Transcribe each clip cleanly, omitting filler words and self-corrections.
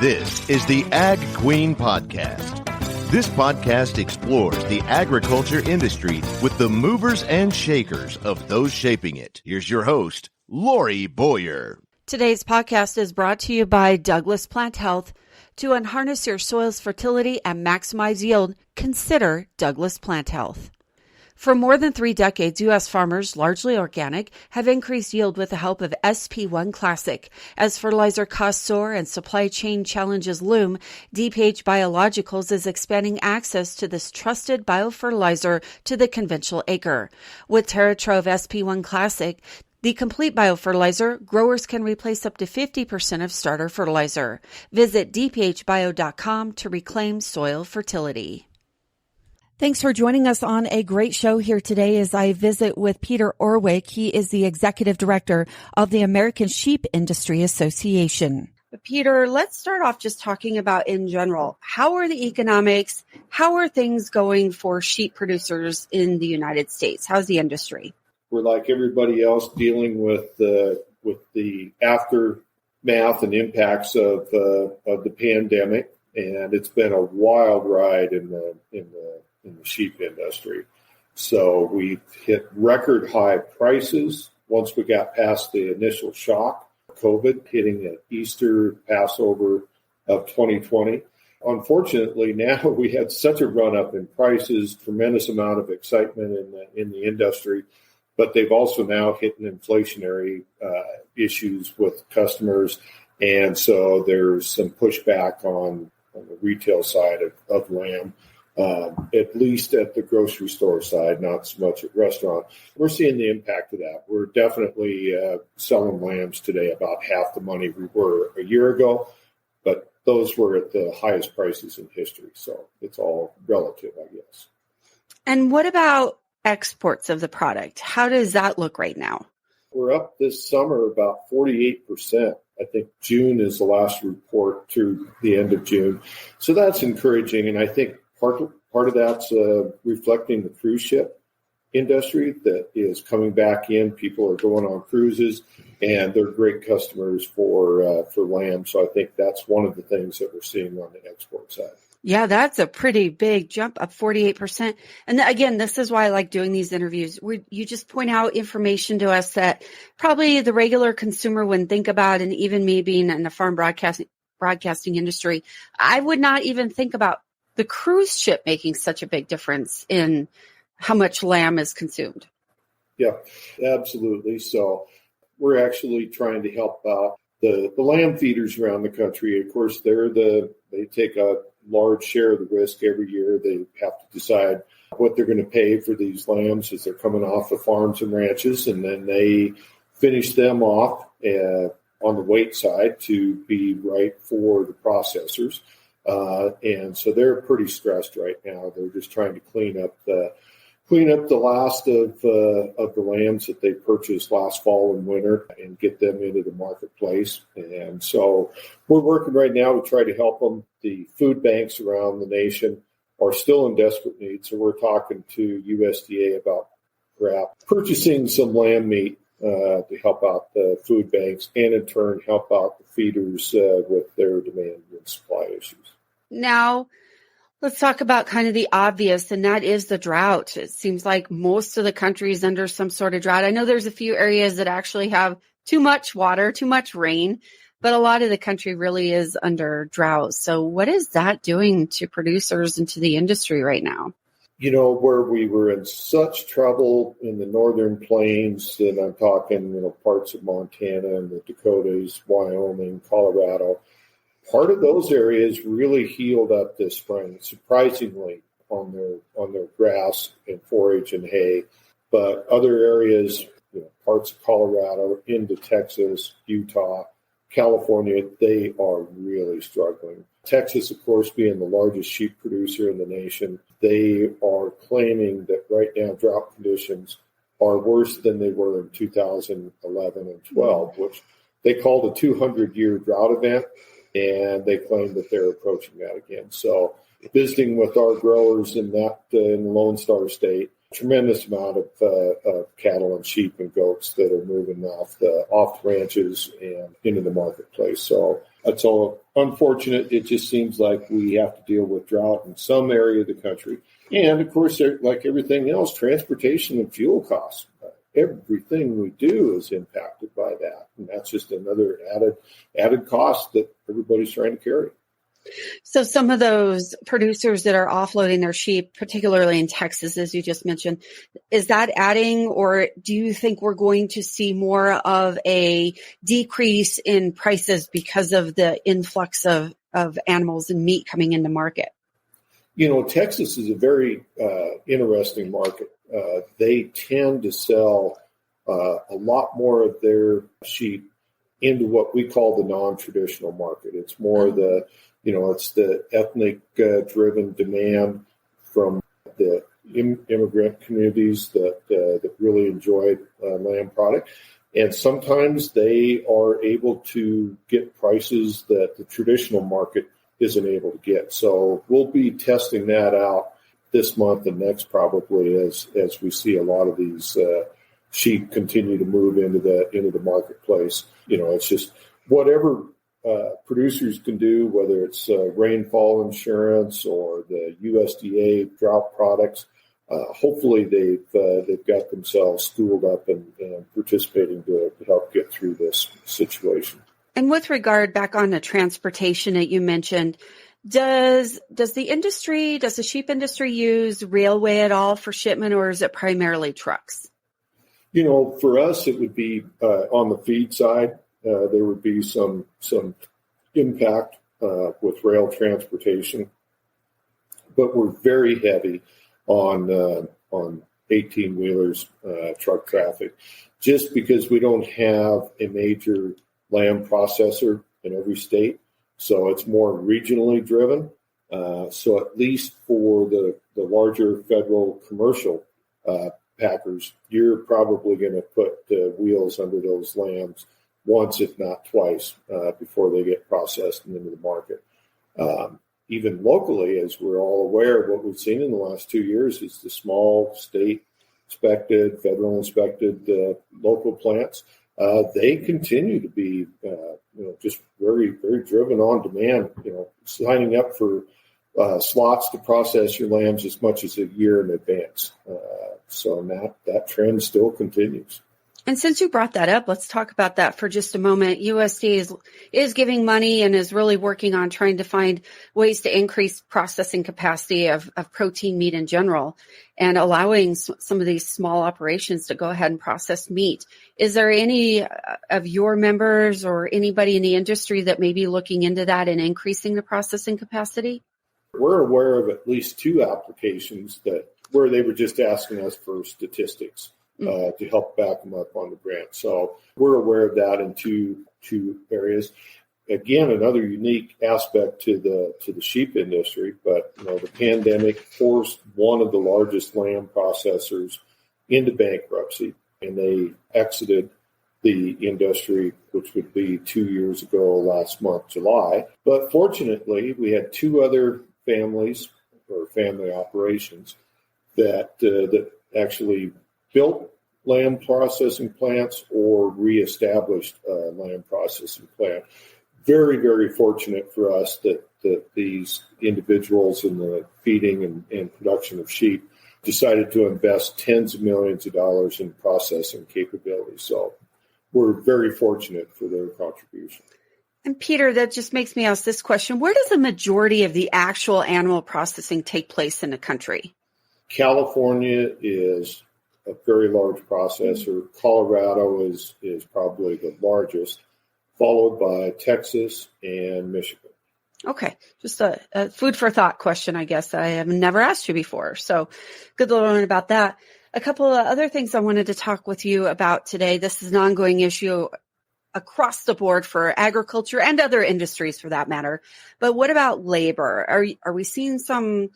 This is the Ag Queen Podcast. This podcast explores the agriculture industry with the movers and shakers of those shaping it. Here's your host, Lori Boyer. Today's podcast is brought to you by Douglas Plant Health. To unharness your soil's fertility and maximize yield, consider Douglas Plant Health. For more than 3 decades, U.S. farmers, largely organic, have increased yield with the help of SP1 Classic. As fertilizer costs soar and supply chain challenges loom, DPH Biologicals is expanding access to this trusted biofertilizer to the conventional acre. With TerraTrove SP1 Classic, the complete biofertilizer, growers can replace up to 50% of starter fertilizer. Visit dphbio.com to reclaim soil fertility. Thanks for joining us on a great show here today as I visit with Peter Orwick. He is the Executive Director of the American Sheep Industry Association. Peter, let's start off just talking about in general. How are the economics? How are things going for sheep producers in the United States? How's the industry? We're like everybody else dealing with the aftermath and impacts of the pandemic, and it's been a wild ride in the sheep industry. So we hit record high prices once we got past the initial shock, COVID hitting at Easter, Passover of 2020. Unfortunately, now we had such a run up in prices, tremendous amount of excitement in the industry, but they've also now hit an inflationary issues with customers. And so there's some pushback on the retail side of lamb. At least at the grocery store side, not so much at restaurant. We're seeing the impact of that. We're definitely selling lambs today about half the money we were a year ago, but those were at the highest prices in history. So it's all relative, I guess. And what about exports of the product? How does that look right now? We're up this summer about 48%. I think June is the last report to the end of June. So that's encouraging. And I think part of that's reflecting the cruise ship industry that is coming back in. People are going on cruises, and they're great customers for lamb. So I think that's one of the things that we're seeing on the export side. Yeah, that's a pretty big jump, up 48%. And again, this is why I like doing these interviews, where you just point out information to us that probably the regular consumer wouldn't think about. And even me being in the farm broadcasting industry, I would not even think about the cruise ship making such a big difference in how much lamb is consumed. Yeah, absolutely. So we're actually trying to help out the lamb feeders around the country. Of course, they take a large share of the risk every year. They have to decide what they're going to pay for these lambs as they're coming off the farms and ranches, and then they finish them off on the weight side to be right for the processors. And so they're pretty stressed right now. They're just trying to clean up the last of the lambs that they purchased last fall and winter and get them into the marketplace. And so we're working right now to try to help them. The food banks around the nation are still in desperate need. So we're talking to USDA about perhaps purchasing some lamb meat to help out the food banks and in turn help out the feeders with their demand and supply issues. Now, let's talk about kind of the obvious, and that is the drought. It seems like most of the country is under some sort of drought. I know there's a few areas that actually have too much water, too much rain, but a lot of the country really is under drought. So what is that doing to producers and to the industry right now? You know, where we were in such trouble in the northern plains, and I'm talking, parts of Montana and the Dakotas, Wyoming, Colorado, part of those areas really healed up this spring, surprisingly, on their grass and forage and hay. But other areas, parts of Colorado into Texas, Utah, California, they are really struggling. Texas, of course, being the largest sheep producer in the nation, they are claiming that right now drought conditions are worse than they were in 2011 and 12, which they called a 200-year drought event, and they claim that they're approaching that again. So visiting with our growers in Lone Star State, tremendous amount of cattle and sheep and goats that are moving off the ranches and into the marketplace. So It's all unfortunate. It just seems like we have to deal with drought in some area of the country. And, of course, like everything else, transportation and fuel costs. Everything we do is impacted by that. And that's just another added cost that everybody's trying to carry. So some of those producers that are offloading their sheep, particularly in Texas, as you just mentioned, is that adding, or do you think we're going to see more of a decrease in prices because of the influx of animals and meat coming into market? Texas is a very interesting market. They tend to sell a lot more of their sheep into what we call the non-traditional market. It's more it's the ethnic-driven demand from the immigrant communities that really enjoy lamb product. And sometimes they are able to get prices that the traditional market isn't able to get. So we'll be testing that out this month and next probably as we see a lot of these sheep continue to move into the marketplace. It's just whatever producers can do, whether it's rainfall insurance or the USDA drought products. Hopefully they've got themselves schooled up and participating to help get through this situation. And with regard back on the transportation that you mentioned, does the sheep industry use railway at all for shipment, or is it primarily trucks? For us, it would be on the feed side. There would be some impact with rail transportation, but we're very heavy on 18-wheelers, truck traffic, just because we don't have a major lamb processor in every state. So it's more regionally driven. So at least for the larger federal commercial packers, you're probably going to put wheels under those lambs once, if not twice, before they get processed and into the market. Even locally, as we're all aware, what we've seen in the last 2 years is the small state-inspected, federal-inspected local plants. They continue to be, just very, very driven on demand, signing up for slots to process your lambs as much as a year in advance. So that trend still continues. And since you brought that up, let's talk about that for just a moment. USDA is giving money and is really working on trying to find ways to increase processing capacity of protein meat in general and allowing some of these small operations to go ahead and process meat. Is there any of your members or anybody in the industry that may be looking into that and increasing the processing capacity? We're aware of at least 2 applications where they were just asking us for statistics. To help back them up on the grant. So we're aware of that in two areas. Again, another unique aspect to the sheep industry, but the pandemic forced one of the largest lamb processors into bankruptcy, and they exited the industry, which would be 2 years ago last month, July. But fortunately, we had 2 other families or family operations that actually built lamb processing plants or reestablished a lamb processing plant. Very, very fortunate for us that these individuals in the feeding and production of sheep decided to invest tens of millions of dollars in processing capabilities. So we're very fortunate for their contribution. And Peter, that just makes me ask this question. Where does the majority of the actual animal processing take place in the country? California is a very large processor. Colorado is probably the largest, followed by Texas and Michigan. Okay, just a food for thought question, I guess, that I have never asked you before. So good to learn about that. A couple of other things I wanted to talk with you about today. This is an ongoing issue across the board for agriculture and other industries for that matter. But what about labor? Are we seeing some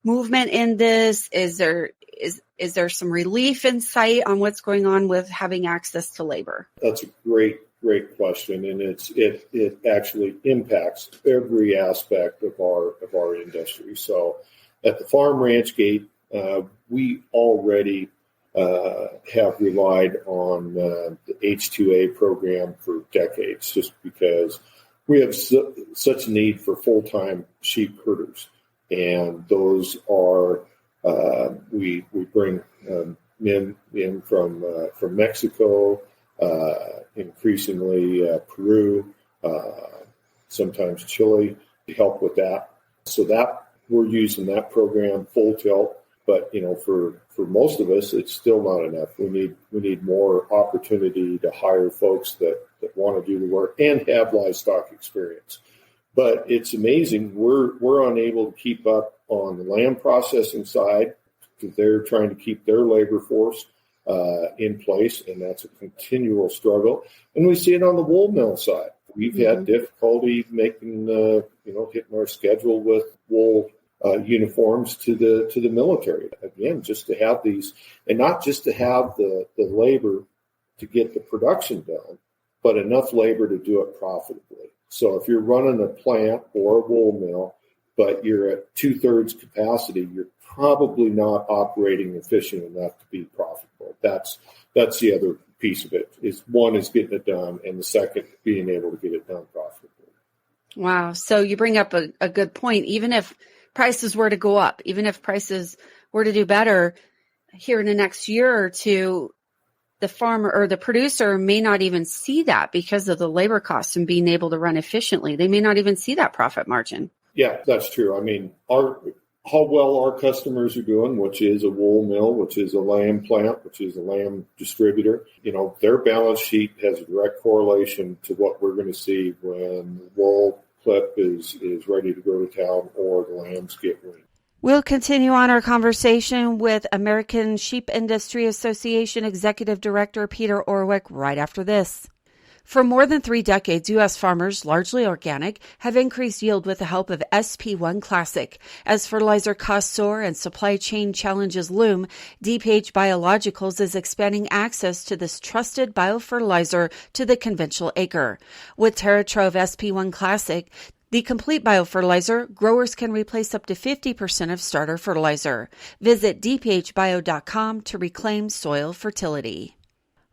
movement in this? Is there some relief in sight on what's going on with having access to labor? That's a great question, and it actually impacts every aspect of our industry. So, at the farm ranch gate, we already have relied on the H-2A program for decades, just because we have such a need for full-time sheep herders, and those are we bring men in from Mexico, increasingly Peru, sometimes Chile to help with that. So that we're using that program full tilt. But for most of us, it's still not enough. We need more opportunity to hire folks that want to do the work and have livestock experience. But it's amazing. We're unable to keep up on the lamb processing side because they're trying to keep their labor force in place, and that's a continual struggle. And we see it on the wool mill side. We've had difficulty making hitting our schedule with wool uniforms to the military. Again, just to have these, and not just to have the labor to get the production done, but enough labor to do it profitably. So if you're running a plant or a wool mill, but you're at 2/3 capacity, you're probably not operating efficient enough to be profitable. That's the other piece of it. One is getting it done, and the second, being able to get it done profitably. Wow. So you bring up a good point. Even if prices were to go up, even if prices were to do better here in the next year or two, the farmer or the producer may not even see that because of the labor costs and being able to run efficiently. They may not even see that profit margin. Yeah, that's true. I mean, how well our customers are doing, which is a wool mill, which is a lamb plant, which is a lamb distributor, their balance sheet has a direct correlation to what we're going to see when the wool clip is ready to go to town or the lambs get weaned. We'll continue on our conversation with American Sheep Industry Association Executive Director Peter Orwick right after this. For more than 3 decades, U.S. farmers, largely organic, have increased yield with the help of SP1 Classic. As fertilizer costs soar and supply chain challenges loom, DPH Biologicals is expanding access to this trusted biofertilizer to the conventional acre. With TerraTrove SP1 Classic, the complete biofertilizer, growers can replace up to 50% of starter fertilizer. Visit dphbio.com to reclaim soil fertility.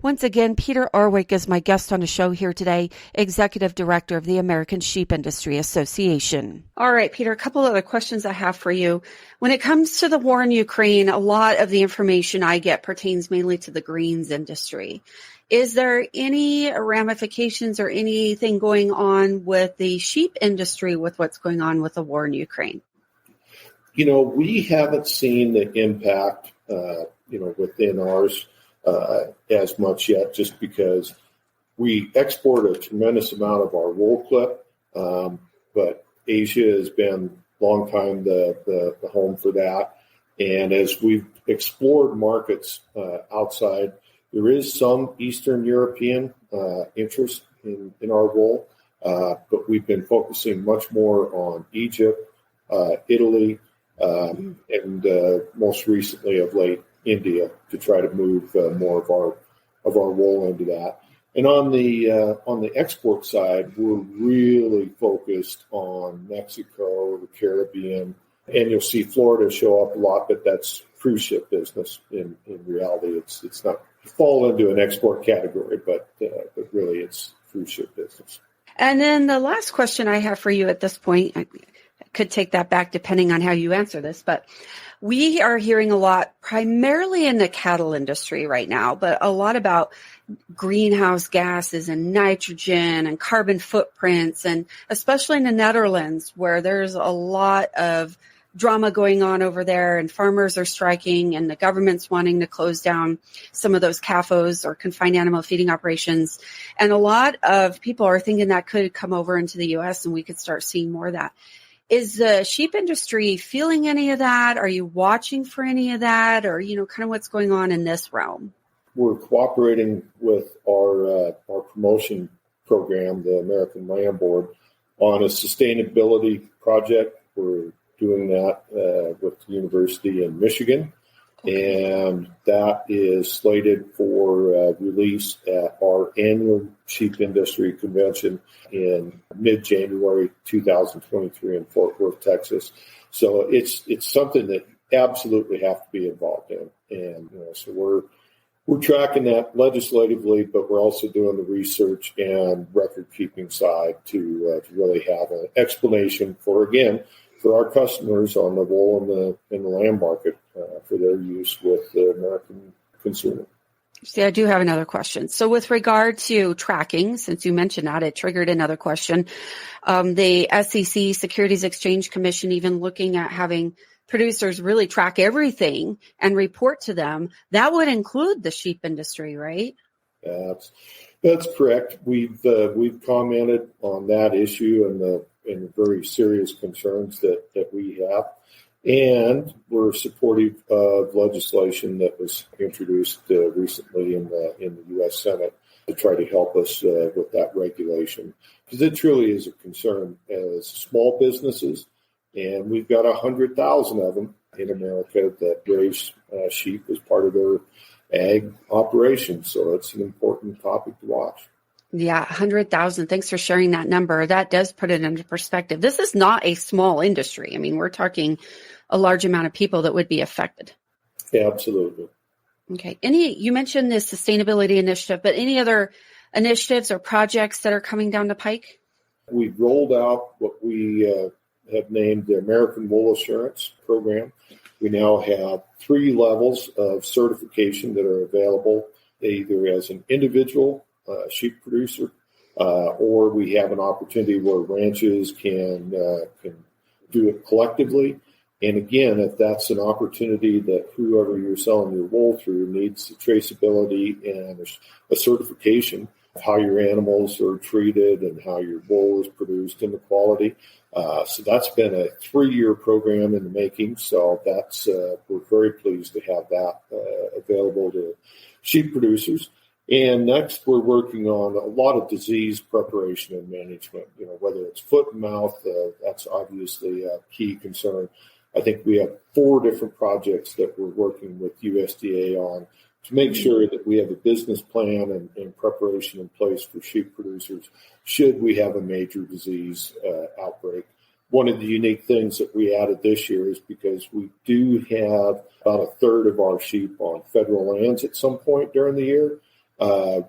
Once again, Peter Orwick is my guest on the show here today, Executive Director of the American Sheep Industry Association. All right, Peter, a couple other questions I have for you. When it comes to the war in Ukraine, a lot of the information I get pertains mainly to the greens industry. Is there any ramifications or anything going on with the sheep industry with what's going on with the war in Ukraine? We haven't seen the impact, within ours as much yet, just because we export a tremendous amount of our wool clip, but Asia has been a long time the home for that. And as we've explored markets outside, there is some Eastern European interest in our wool, but we've been focusing much more on Egypt, Italy, and most recently of late, India, to try to move more of our wool into that. And on the export side, we're really focused on Mexico, the Caribbean, and you'll see Florida show up a lot, but that's cruise ship business. In reality, it's not fall into an export category, but really it's cruise ship business. And then the last question I have for you at this point, I could take that back depending on how you answer this, but we are hearing a lot, primarily in the cattle industry right now, but a lot about greenhouse gases and nitrogen and carbon footprints, and especially in the Netherlands, where there's a lot of drama going on over there, and farmers are striking, and the government's wanting to close down some of those CAFOs or confined animal feeding operations. And a lot of people are thinking that could come over into the U.S. and we could start seeing more of that. Is the sheep industry feeling any of that? Are you watching for any of that? Or, kind of what's going on in this realm? We're cooperating with our promotion program, the American Lamb Board, on a sustainability project. We're doing that with the University in Michigan, and that is slated for release at our annual Sheep Industry Convention in mid-January 2023 in Fort Worth, Texas. So it's something that absolutely have to be involved in, and so We're tracking that legislatively, but we're also doing the research and record-keeping side to really have an explanation for our customers on the wool and the lamb market for their use with the American consumer. See, I do have another question. So with regard to tracking, since you mentioned that, it triggered another question. The SEC, Securities Exchange Commission, even looking at having producers really track everything and report to them. That would include the sheep industry, right? That's correct. We've commented on that issue and the very serious concerns that we have. And we're supportive of legislation that was introduced recently in the U.S. Senate to try to help us with that regulation, because it truly is a concern as small businesses, and we've got 100,000 of them in America that raise sheep as part of their ag operation. So it's an important topic to watch. Yeah, 100,000. Thanks for sharing that number. That does put it into perspective. This is not a small industry. I mean, we're talking a large amount of people that would be affected. Yeah, absolutely. Okay. You mentioned this sustainability initiative, but any other initiatives or projects that are coming down the pike? We've rolled out what we have named the American Wool Assurance Program. We now have 3 levels of certification that are available, either as an individual sheep producer, or we have an opportunity where ranches can do it collectively. And again, if that's an opportunity that whoever you're selling your wool through needs the traceability and a certification of how your animals are treated and how your wool is produced and the quality. So that's been a 3-year program in the making. So that's we're very pleased to have that available to sheep producers. And next, we're working on a lot of disease preparation and management, whether it's foot and mouth, that's obviously a key concern. I think we have 4 different projects that we're working with USDA on to make sure that we have a business plan and preparation in place for sheep producers should we have a major disease outbreak. One of the unique things that we added this year is because we do have about a third of our sheep on federal lands at some point during the year.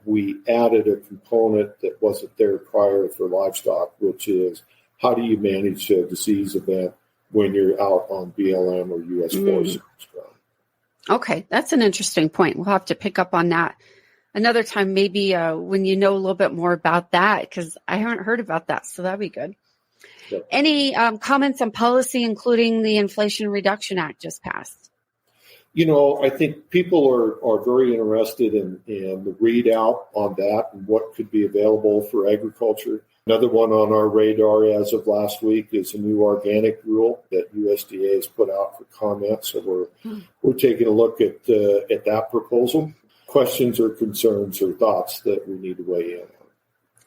We added a component that wasn't there prior for livestock, which is how do you manage a disease event when you're out on BLM or U.S. Forest Service ground. Okay, that's an interesting point. We'll have to pick up on that another time, maybe when you know a little bit more about that, because I haven't heard about that, so that'd be good. Yep. Any comments on policy, including the Inflation Reduction Act just passed? I think people are very interested in the readout on that and what could be available for agriculture. Another one on our radar as of last week is a new organic rule that USDA has put out for comment. So we're taking a look at that proposal. Questions or concerns or thoughts that we need to weigh in on.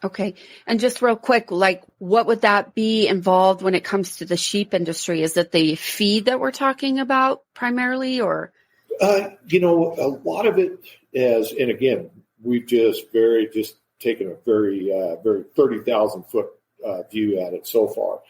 Okay. And just real quick, what would that be involved when it comes to the sheep industry? Is it the feed that we're talking about primarily, or? A lot of it is, and again, we've just taken a very 30,000 foot view at it so far.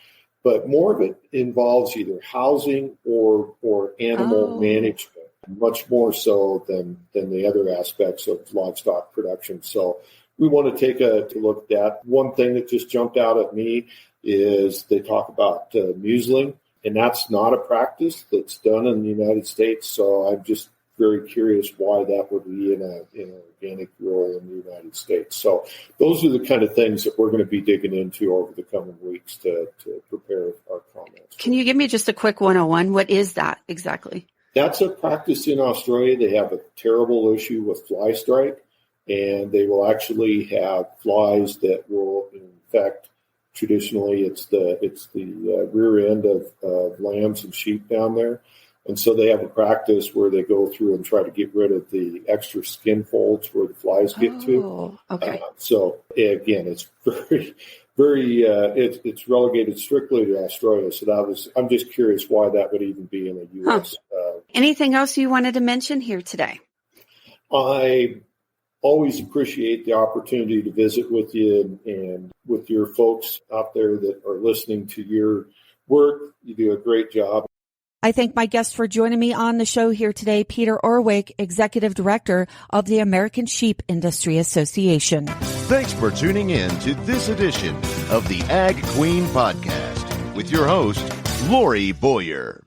But more of it involves either housing or animal management, much more so than the other aspects of livestock production. So we want to take a look at that. One thing that just jumped out at me is they talk about museling, and that's not a practice that's done in the United States. So I'm just very curious why that would be in an organic role in the United States. So those are the kind of things that we're going to be digging into over the coming weeks to prepare our comments. Can you give me just a quick 101? What is that exactly? That's a practice in Australia. They have a terrible issue with fly strike, and they will actually have flies that will infect. Traditionally, it's the rear end of lambs and sheep down there. And so they have a practice where they go through and try to get rid of the extra skin folds where the flies get to. Okay. So again, it's very, it's relegated strictly to Australia. So I'm just curious why that would even be in the U.S. Anything else you wanted to mention here today? I always appreciate the opportunity to visit with you and with your folks out there that are listening to your work. You do a great job. I thank my guest for joining me on the show here today, Peter Orwick, Executive Director of the American Sheep Industry Association. Thanks for tuning in to this edition of the Ag Queen Podcast with your host, Lori Boyer.